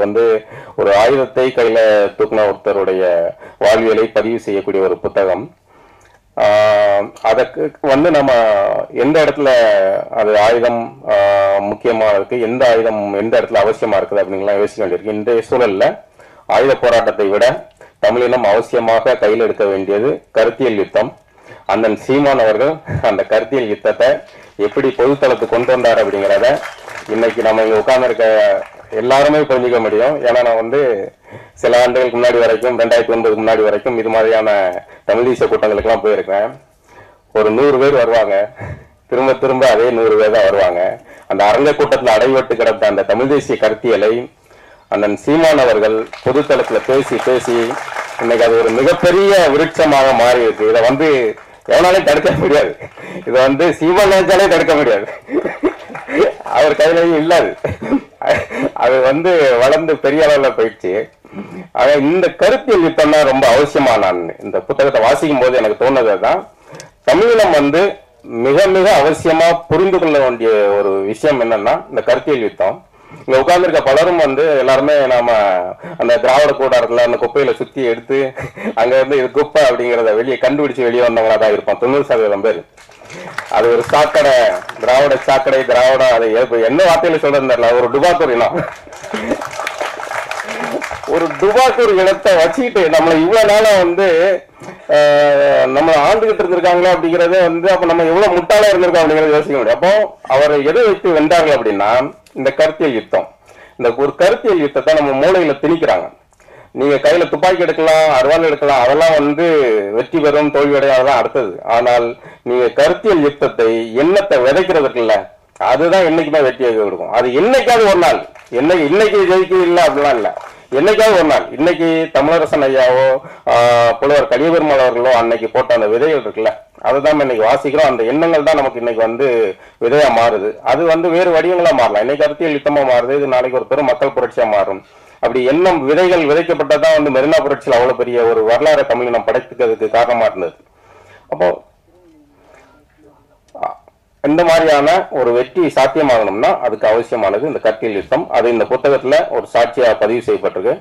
வந்து ஒரு ஆயுதத்தை கையில தூக்குன ஒருத்தருடைய வாழ்வியலை பதிவு செய்யக்கூடிய ஒரு புத்தகம். அதுக்கு வந்து நம்ம எந்த இடத்துல அது ஆயுதம் முக்கியமா இருக்கு, எந்த ஆயுதம் எந்த இடத்துல அவசியமா இருக்குது அப்படின்லாம் யோசிக்க வேண்டியிருக்கு. இன்றைய சூழல்ல ஆயுத போராட்டத்தை விட தமிழினம் அவசியமாக கையில் எடுக்க வேண்டியது கருத்தியல் யுத்தம். அண்ணன் சீமான் அவர்கள் அந்த கருத்தியல் யுத்தத்தை எப்படி பொதுத்தளத்துக்கு கொண்டு வந்தார் அப்படிங்கிறத இன்னைக்கு நம்ம இங்க உட்கார்ந்துருக்க எல்லாருமே புரிஞ்சுக்க முடியும். ஏன்னா நான் வந்து சில ஆண்டுகளுக்கு முன்னாடி வரைக்கும் 2009 முன்னாடி வரைக்கும் இது மாதிரியான தமிழ் தேசிய கூட்டங்களுக்கெல்லாம் போயிருக்கேன். ஒரு 100 பேர் வருவாங்க, திரும்ப திரும்ப அதே 100 பேர் தான் வருவாங்க. அந்த அரங்க கூட்டத்தில் அடைபட்டு கிடந்த அந்த தமிழ் தேசிய கருத்தியலை அண்ணன் சீமான் அவர்கள் பொதுத்தளத்துல பேசி பேசி இன்னைக்கு அது ஒரு மிகப்பெரிய விருட்சமாக மாறி இருக்கு. இதை வந்து எவனாலையும் தடுக்க முடியாது. இதை வந்து சீமான் நினைச்சாலே தடுக்க முடியாது, அவர் கையிலையும் இல்லாது. அது வந்து வளர்ந்து பெரிய அளவில் போயிடுச்சு. ஆக இந்த கருத்தியல் யுத்தம் தான் ரொம்ப அவசியமா. நான் இந்த புத்தகத்தை வாசிக்கும் போது எனக்கு தோணுது தான், தமிழினம் வந்து மிக மிக அவசியமா புரிந்து கொள்ள வேண்டிய ஒரு விஷயம் என்னன்னா இந்த கருத்தியல் யுத்தம். இங்க உட்கார்ந்துருக்க பலரும் வந்து எல்லாருமே நாம அந்த திராவிட கூடாரத்துல அந்த குப்பையில சுத்தி எடுத்து அங்க வந்து இது குப்பை அப்படிங்கிறத வெளியே கண்டுபிடிச்சு வெளியே வந்தவங்களா தான் இருப்போம் 90% பேர். அது ஒரு சாக்கடை, திராவிட சாக்கடை, திராவிடம், அதை என்ன வார்த்தையில சொல்றதுல ஒரு டுபாக்கூர் இனம், ஒரு டுபாக்கூர் இனத்தை வச்சுக்கிட்டு நம்மளை இவ்வளவு நாளா வந்து நம்ம ஆண்டுகிட்டு இருந்திருக்காங்களா அப்படிங்கறதே வந்து அப்ப நம்ம எவ்வளவு முட்டாளா இருந்திருக்கோம் அப்படிங்கறத யோசிக்க முடியும். அப்போ அவர் எதை வைத்து வென்றார்கள் அப்படின்னா இந்த கருத்தியல் யுத்தம். இந்த ஒரு கருத்தியல் யுத்தத்தை நம்ம மூளையில திணிக்கிறாங்க. நீங்க கையில துப்பாக்கி எடுக்கலாம், அருவாள் எடுக்கலாம், அதெல்லாம் வந்து வெற்றி பெறும் தோல்வி அடையும், அதெல்லாம் அடுத்தது. ஆனால் நீங்க கருத்தியல் யுத்தத்தை எண்ணத்தை விதைக்கிறதுக்கு இல்ல, அதுதான் என்னைக்குமே வெற்றியை கொடுக்கும். அது என்னைக்காவது ஒரு நாள், இன்னைக்கு ஜெயிக்க இல்லை அப்படிலாம் இல்ல, என்னைக்காவது ஒரு நாள். இன்னைக்கு தமிழரசன் ஐயாவோ புலவர் கலியபெருமாள் அவர்களோ அன்னைக்கு போட்ட அந்த விதைகள் இருக்குல்ல, அதுதான் இன்னைக்கு வாசிக்கிறோம். அந்த எண்ணங்கள் தான் நமக்கு இன்னைக்கு வந்து விதையா மாறுது. அது வந்து வேறு வடிவங்களா மாறலாம். இன்னைக்கு அரசியல் யுத்தமா மாறுது, இது நாளைக்கு ஒரு பெரும் மக்கள் புரட்சியா மாறும். அப்படி எண்ணம் விதைகள் விதைக்கப்பட்டதான் வந்து மெரினா புரட்சியில் அவ்வளவு பெரிய ஒரு வரலாறு தமிழினம் படைத்துக்கிறதுக்கு காரணமா இருந்தது. அப்போ இந்த மாதிரியான ஒரு வெற்றி சாத்தியமாகணும்னா அதுக்கு அவசியமானது இந்த கருத்தியல் யுத்தம். அது இந்த புத்தகத்துல ஒரு சாட்சியா பதிவு செய்யப்பட்டிருக்கு.